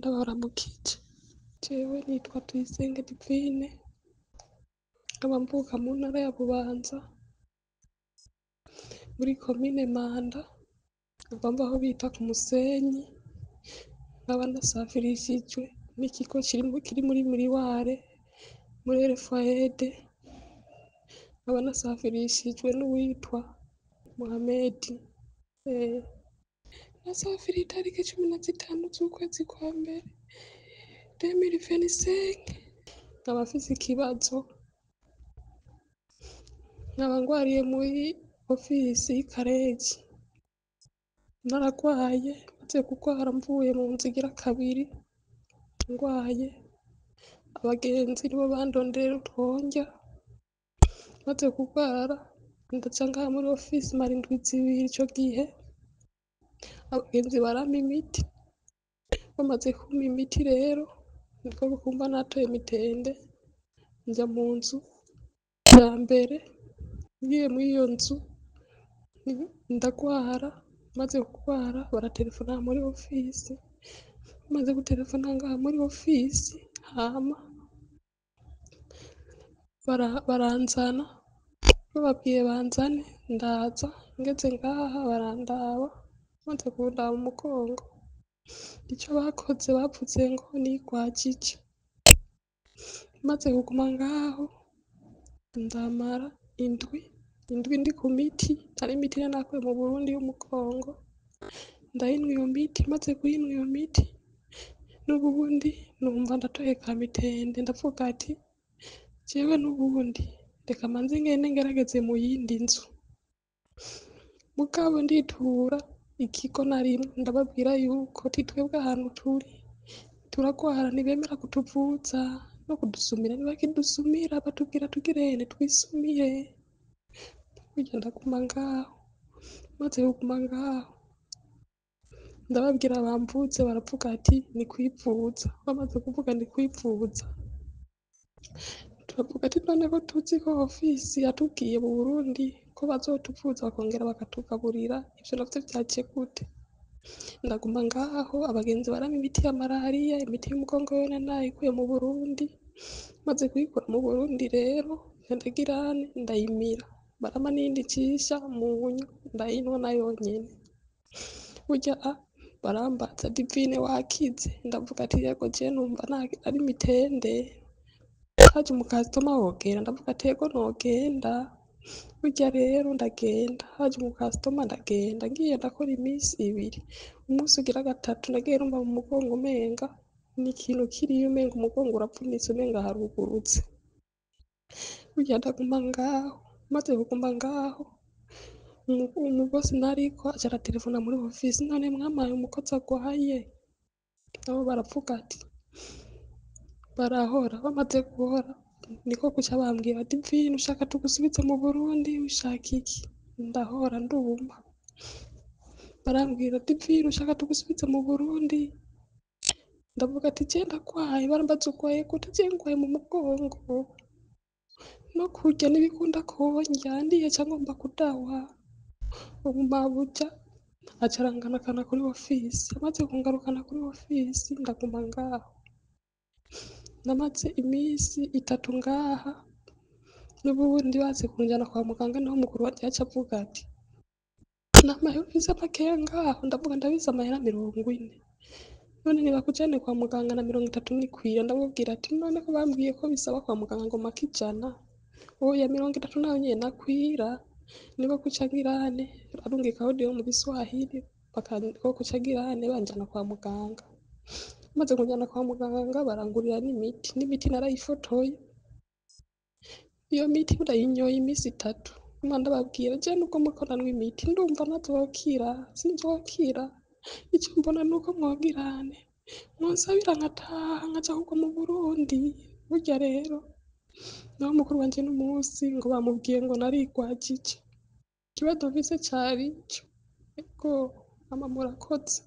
ndabaramukije. Jewe nitwa Tuyisenge Divine, nkaba mvuka mu ntara ya Bubanza muri komine Mpanda, nkaba mva aho bita ku Musenyi, nkaba nasafirishijwe n'ikigo kiri muri Miriware muri Elfayede, nkaba nasafirishijwe n'uwitwa Muhamedi. Nasafiriye itariki 15 z'ukwezi kwa mbere 2025, nkaba mfise ikibazo, nkaba ngwariye muri ofisi y'Ikarezi, naragwaye maze kugwara mvuye mu nzu igira kabiri ngwaye, abagenzi nibo bandonderera utwonja, maze kugwara ndaca ngaha muri ofisi mara indwi zibiri. Ico gihe abagenzi barampa imiti, bamaze kumpa imiti rero niko kumva natoye mitende nja mu nzu ya mbere. Ngiye muri iyo nzu ndagwara, maze kugwara baraterefona muri ofisi, bamaze guterefona ngaha muri ofisi hama baranzana, bababwiye banzane ndaza, ngeze ngaha barandaba, maze kundaba umugongo ico bakoze bavuze ngo nigwajije, maze kuguma ngaho ndamara indwi ndi ku miti, hari imiti nari nakuye mu Burundi y'umugongo, ndayinywa iyo miti, maze kuyinywa iyo miti n'ubundi numva ndatoye ka mitende, ndavuga ati jewe n'ubundi reka manze ngende ngerageze mu yindi nzu. Mugabo nditura ikigo narimwo ndababwira yuko twebwe ahantu turi turagwara ntibemera kutuvuza no kudusumira, ntibakidusumira batubwira tugirene twisumire. Burya ndaguma ngaho, maze kuguma ngaho ndababwira bamvuze, baravuga ati ni kwivuza. Bamaze kuvuga ni kwivuza, turavuga ati none ko tuzi ko ofisi yatubwiye mu Burundi ko bazotuvuza bakongera bakatugaburira, ivyo navyo vyaje gute? Ndaguma ngaho, abagenzi barampa imiti ya malariya, imiti y'umugongo yone nayikuye mu Burundi, maze kuyikura mu Burundi rero ndagirane ndayimira, barampa n'iyindi ncisha munyu ndayinywa nayo nyene. Burya barambaza Divine wakize? Ndavuga ati yego je numva ari mitende, haje umukasitoma wogenda? Ndavuga ati yego nogenda. Burya rero ndagenda, haje umukasitoma ndagenda, ngiye ndakora imisi 2, umunsi ugira gatatu nagiye numva mu mugongo umenga ni ikintu kiriyo, umenga umugongo urapfunitse, umenga harugurutse. Burya ndaguma ngaho, maze kuguma ngaho umubosi nariko aca araterefona muri ofisi, none mwamaye umukozi agwaye? Nabo baravuga ati barahora, bamaze guhora niko kuca bambwira ati Divine ushaka tugusubize mu Burundi ushaka iki? Ndahora ndumva, barambwira ati Divine ushaka tugusubize mu Burundi? Ndavuga ati je ndagwaye. Barambaza ugwaye gute? Je ngwaye mu mugongo, no kurya ntibikunda kondya, ndiye ca ngomba kudawa. Ubu mabuja aca arangarukana kuri ofisi, amaze kungarukana kuri ofisi ndaguma ngaho, namaze imisi 3 ngaha, n'ubundi baze kunjana kwa muganga niho mukuru wanje yaca avuga ati n'amahera ufise makeya ngaho? Ndavuga ndabize amahera 40, none nibakujane kwa muganga na 30 nikwira? Ndamubwira ati none ko bambwiye ko bisaba kwa muganga ngo make 100, oya 30 nayo nyene nakwira? Nibo kuca ngirane arungika audio mu Giswahili ko kuca ngirane banjana kwa muganga. Maze kunjana kwa muganga barangurira n'imiti narayifotoye. Iyo miti ndayinyoye imisi 3, nyuma ndababwira je nubwo muko nanywa imiti ndumva ntazokira, sinzokira, ico mbona nuko mwogirane mwonsabira nkataha nkaja kugwa mu Burundi. Burya rero naho mukuru wanje n'umusi ngo bamubwiye ngo narigwajije, ikibazo mfise cari ico. Ego hama murakoze,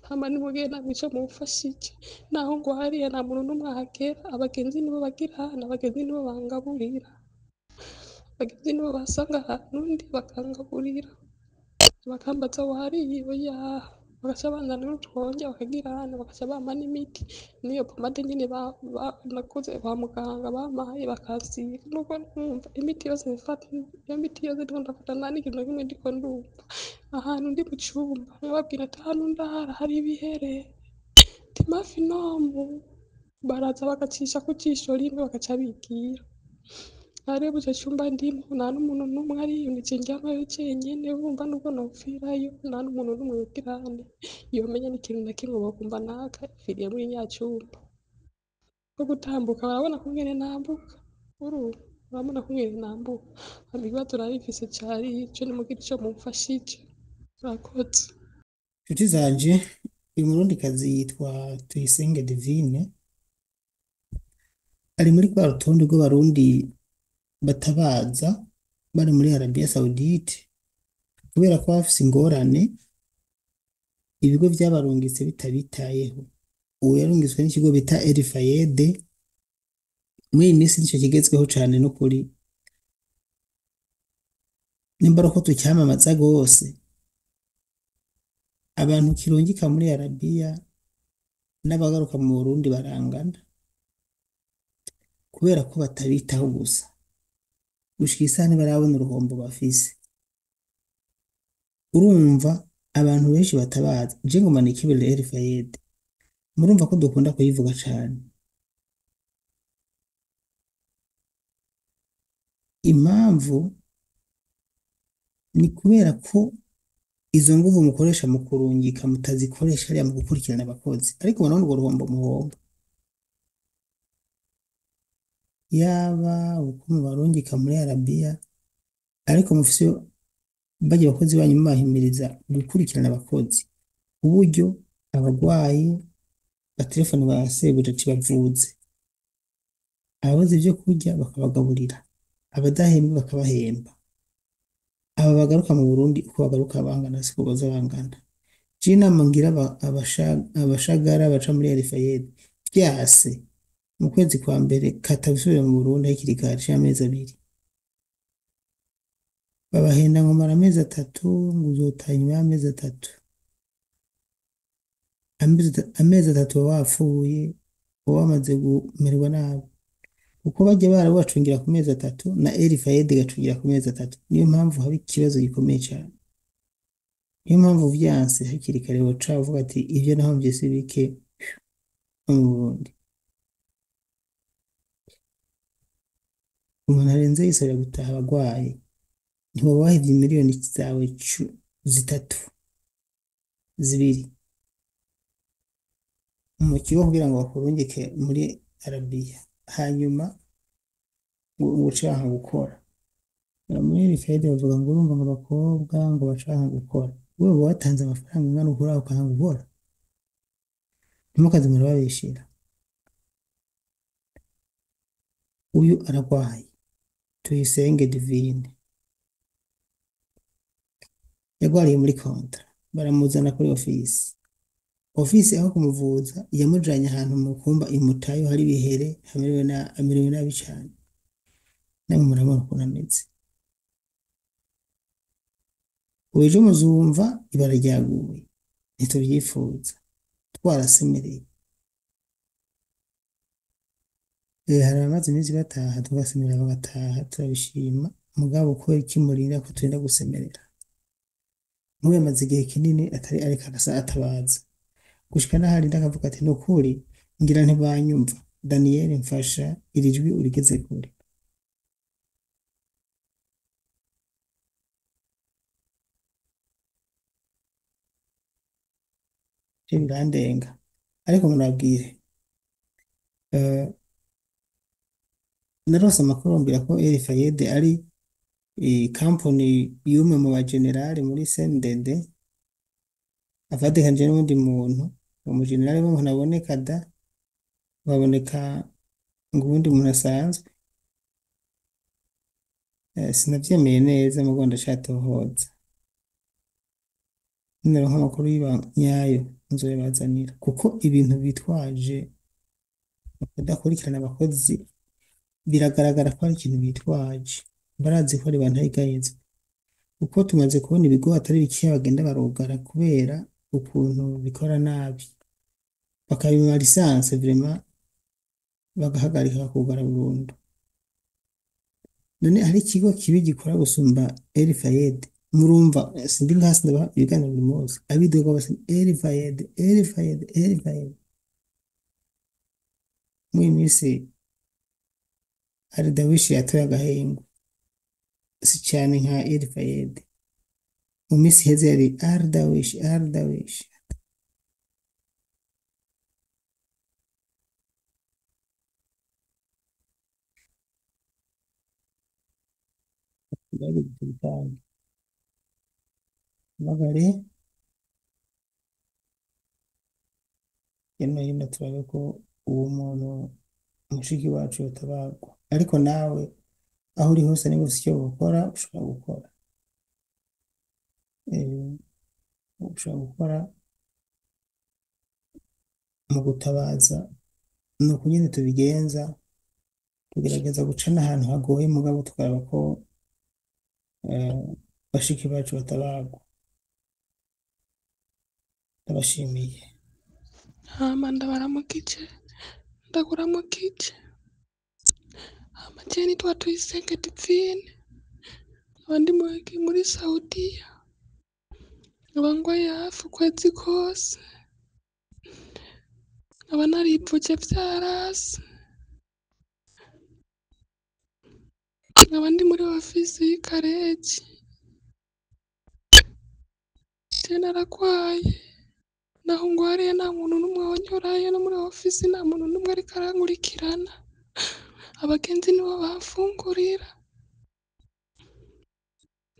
hama nimugende mwice mumfashije, naho ngwariye nta muntu n'umwe ahagera, abagenzi nibo bagirana, abagenzi nibo bangaburira, abagenzi nibo basanga ahantu ndi bakangaburira, bakambaza wariye? Oya, bagaca banzana n'utwonge bakagira hano bagaca bampa n'imiti n'iyo pomade nyine nakuze kwa muganga bampaye bakasiga nuko numva imiti yose mfata iyo miti yose ndiko ndafata nta n'ikintu na kimwe ndiko ndumva ahantu ndi mu cumba babwira ati ahantu ndahara hari ibihere ndi mafi nomu baraza bagacisha ku jisho rimwe bagaca bigira rero mu cyumba ndimo nta n'umuntu n'umwe ariyo ni njyamayo cenyene bumva nubwo nopfirayo nta n'umuntu n'umwe yogirane yomenya n'ikintu na kimwe bokumva naka firiye muri nya cyumba ko gutambuka barabona kungene nambuka urabona kungene nambuka ibibazo narifise cari ico nimugira ico mumfashije murakoze. Inshuti zanje uyu murundikazi yitwa Tuyisenge Divine ari muri rwa rutonde rw'abarundi batabaza bari muri Arabia Saudite kubera ko bafise ingorane ibigo vyabarungitse bitabitayeho. Ubu yarungitswe n'ikigo bita El Fayed muri iyi minsi nico kigezweho cane no kuri nimba ko tucyamamaza gose abantu kirungika muri Arabia n'abagaruka mu Burundi barangana kubera ko batabitaho gusa gushika isaha ntibarabona uruhombo bafise. Urumva abantu benshi batabaza je ngoma nikibere El Fayed murumva ko dukunda kuyivuga cane. Impamvu ni kubera ko izo nguvu mukoresha mu kurungika mutazikoresha ariya mu gukurikirana abakozi ariko ubona urwo ruhombo muhomba yaba uko mubarungika muri Arabia ariko mufise baje abakozi banyu mubahimiriza gukurikirana abakozi uburyo abagwayi batelefone basebuja bavuze ababuze ibyo kurya bakabagaburira abadahembwa bakabahemba aba bagaruka mu Burundi uko bagaruka bangana siko baza bangana. Je inama ngira abashagara baca muri El Fayed byase mu kwezi kwa mbere katabisubira mu Burundi hakiri kare y'amezi 2 babahenda ngo mara amezi 3 ngo uzotanywa amezi 3 amezi 3 wapfuye wamaze gumerwa nabi uko bajya barabacungira ku mezi 3 na El Fayed gacungira ku mezi 3 niyo mpamvu haba ikibazo gikomeye cyane. Niyo mpamvu vyanse hakiri kare woca uvuga ati ivyo naho mvyese bike mu Burundi umuntu arenze yisabira gutaha abagwayi ntibabaha ivyo miliyoni zawe 2 mu kigo kugira ngo bakurungike muri Arabia hanyuma ucaha gukora muri El Fayed bavuga ngo urumva ngo abakobwa ngo bacaha gukora wewe watanze amafaranga ingana ukora ukanga gukora ntimukaze murababishira. Uyu aragwaye Tuyisenge Divine yagwariye muri kontra baramuzana kuri ofisi aho kumuvuza yamujanye ahantu mu kumba imutayo hari bihere amerewe nabi cyane namwe murabona ukuntu ameze. Uwejo muzumva ibara ryaguye ntitubyifuza twarasemereye hari amazi iminsi bataha tugasemerera bagataha turabishima mugabo kubera ikimurira ko turinda gusemerera nk'ubu maze igihe kinini atari ariko agasa atabaza gushika n'ahari ndakavuga ati nukuri ngira ntibanyumva Daniel mfasha iri jwi urigeze kure. Birandenga ariko murabwire narose amakuru mbira ko El Fayed ari company y'umwe mu bagenerali muri CNDD afatikanje n'undi muntu mu generali bo naboneka da baboneka ngo ubundi muntu asanzwe sinavyemeye neza mu Rwanda cyatohoza nero nk'amakuru y'abanyayo nzoyabazanira kuko ibintu bitwaje badakurikirana abakozi biragaragara ko ari ikintu bitwaje barazi ko ari bantu ayigayeze kuko tumaze kubona ibigo atari bikiya bagenda barogara kubera ukuntu bikora nabi bakabima lisansi vraiment bagahagarika bakugara burundu. None hari ikigo kibi gikora gusumba Elfayed? Murumva sindi nkasi ndaba ibiganiro buri munsi abidoga bose Elfayed Elfayed Elfayed. Muri minsi hari Dawishi yatoye agahengo si cyane nka Elfayed. Mu minsi iheze yari Ardawish Ardawish. Bari bitandukanye magare hino hino turabe ko uwo muntu mushiki wacu yotabagwa, ariko nawe aho uri hose niba ufite icyo gukora ushobora gukora ushobora gukora mu gutabaza. ni uko nyine tubigenza, tugerageza guca n'ahantu hagoye mugabo tukaraba ko bashiki bacu batabagwa. Ndabashimiye. hama ndabaramukije ndakuramukije. Hama je nitwa Tuyisenge Divine, abandi muri Saudiya, nkaba ngwaye hafi ukwezi kose, nkaba naripfuje vyarase, nkaba ndi muri ofisi y'Ikareji. Je narakwaye, naho ngwariye nta muntu n'umwe wanyorayo, no muri ofisi nta muntu n'umwe ariko arankurikirana, abagenzi nibo bamfungurira.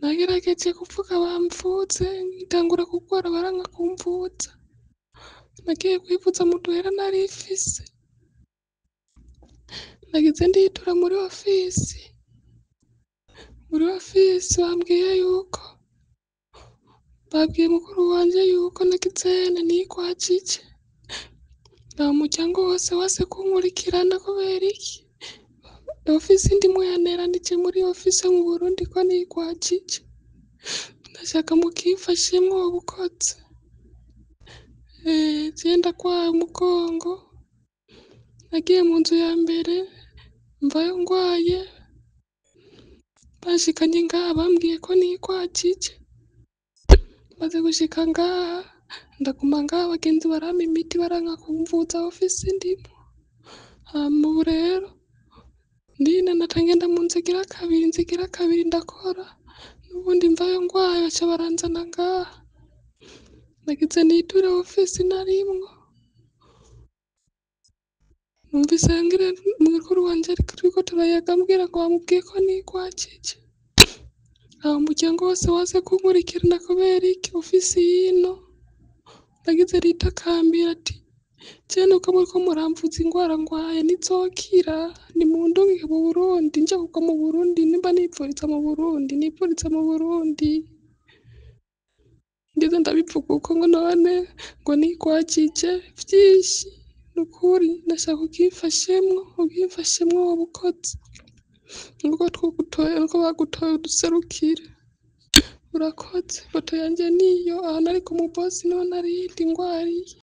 Nagerageje kuvuga bamvuze, ngitangura kugwara baranka kumvuza. Nagiye kwivuza mu duhera narifise, nagize nditura muri ofisi bambwiye yuko, babwiye mukuru wanje yuko nagizene nikwajije, nta muryango wose wase kunkurikirana. Kubera iki? Ofisi ndimwo yaneranije muri ofisi mu Burundi ko nikwajije, ndashaka mukimfashemwo ubukozi. Je ndakwaye umugongo, nagiye mu nzu ya mbere mvayo ngwaye, bashikanye ngaha bambwiye ko nikwajije. Maze gushika ngaha ndaguma ngaha, abagenzi barampa imiti baranka kumvuza ofisi ndimwo. Hama ubu rero ndinanata ngenda mu nzigira kabiri ndakora, n'ubundi mvayo ngwaye baca baranzana ngaha. Nagize niture ofisi narimwo, numvise ngira mukuru wanje ariko turiko turayaga ambwira ngo bamubwiye ko nikwajije. Aho umuryango wose waze kunkurikirana. Kubera iki? Ofisi yino nagize ritakambira ati je nuko muriko muramvuza ingwara ngwaye nizokira, nimundungike mu Burundi nje kugwa mu Burundi, nimba nipfuriza mu Burundi nipfuriza mu Burundi. Ngeze ndabivuga uko ngo none ngo nikwajije vyinshi. Nukuri ndashaka ukimfashemwo wabukoze, nuko twogutoye, nuko bagutoye uduserukire. Urakoze. Foto yanje niyo, aho nari ku mubosi niho narindi ngwariye.